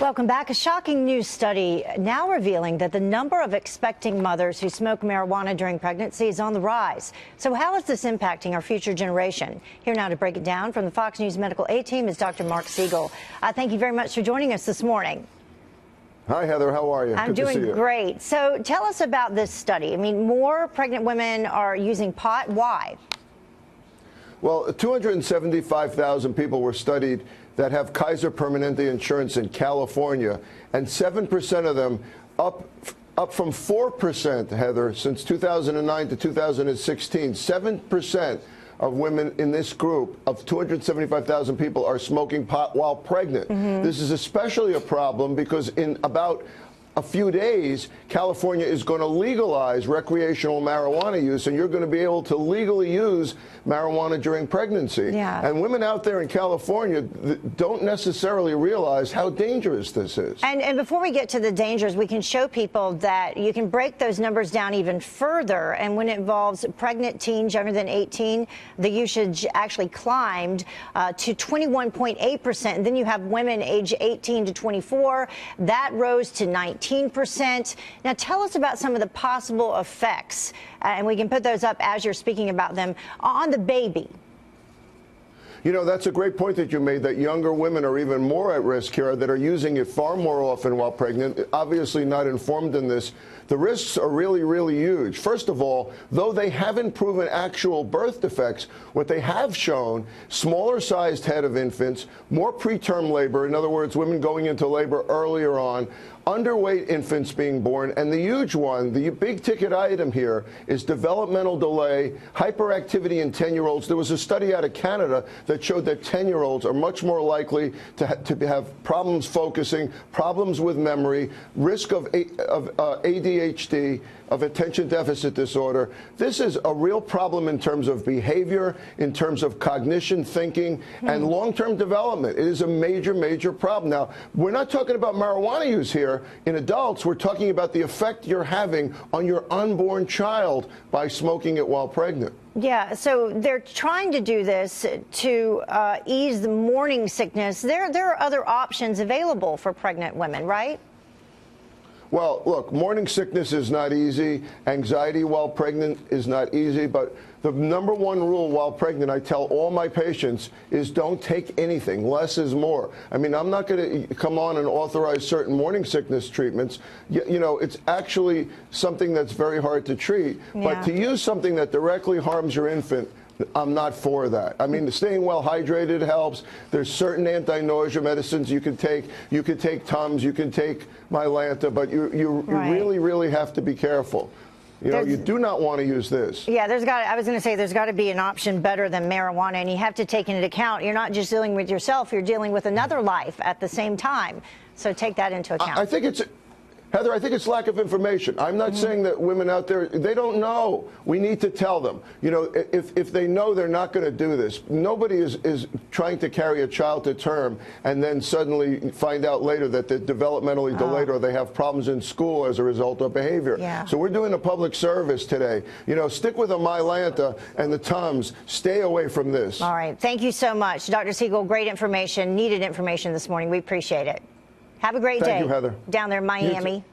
Welcome back. A shocking new study now revealing that the number of expecting mothers who smoke marijuana during pregnancy is on the rise. So how is this impacting our future generation? Here now to break it down from the Fox News Medical A-Team is Dr. Marc Siegel. Thank you very much for joining us this morning. Hi, Heather. How are you? I'm doing great. So tell us about this study. I mean, more pregnant women are using pot. Why? Well, 275,000 people were studied that have Kaiser Permanente insurance in California, and 7% of them, up from 4%, Heather, since 2009 to 2016. 7% of women in this group of 275,000 people are smoking pot while pregnant. This is especially a problem because in about a few days, California is going to legalize recreational marijuana use, and you're going to be able to legally use marijuana during pregnancy. Yeah. And women out there in California don't necessarily realize how dangerous this is. And before we get to the dangers, we can show people that you can break those numbers down even further. And when it involves pregnant teens younger than 18, the usage actually climbed to 21.8%. And then you have women age 18 to 24. That rose to 19%. Now, tell us about some of the possible effects, and we can put those up as you're speaking about them, on the baby. You know, that's a great point that you made, that younger women are even more at risk here, that are using it far more often while pregnant, obviously not informed in this. The risks are really, really huge. First of all, though they haven't proven actual birth defects, what they have shown, smaller sized head of infants, more preterm labor, in other words, women going into labor earlier on, underweight infants being born, and the huge one, the big ticket item here, is developmental delay, hyperactivity in 10-year-olds. There was a study out of Canada that showed that 10-year-olds are much more likely to have problems focusing, problems with memory, risk of ADHD, of attention deficit disorder. This is a real problem in terms of behavior, in terms of cognition, thinking, and long-term development. It is a major, major problem. Now, we're not talking about marijuana use here. In adults, we're talking about the effect you're having on your unborn child by smoking it while pregnant. Yeah, so they're trying to do this to ease the morning sickness. There are other options available for pregnant women, right? Well, look, morning sickness is not easy. Anxiety while pregnant is not easy. But the number one rule while pregnant, I tell all my patients, is don't take anything. Less is more. I mean, I'm not going to come on and authorize certain morning sickness treatments. You know, it's actually something that's very hard to treat. Yeah. But to use something that directly harms your infant, I'm not for that. I mean, staying well hydrated helps. There's certain anti-nausea medicines you can take. You can take Tums, you can take Mylanta, but you really, really have to be careful. You know, you do not want to use this. Yeah, I was going to say, there's got to be an option better than marijuana, and you have to take into account, you're not just dealing with yourself, you're dealing with another life at the same time. So take that into account. I think it's... Heather, I think it's lack of information. I'm not saying that women out there, they don't know. We need to tell them. You know, if they know they're not going to do this, nobody is trying to carry a child to term and then suddenly find out later that they're developmentally delayed or they have problems in school as a result of behavior. Yeah. So we're doing a public service today. You know, stick with the Mylanta and the Tums. Stay away from this. All right. Thank you so much, Dr. Siegel. Great information, needed information this morning. We appreciate it. Have a great day. Thank you, Heather. Down there in Miami.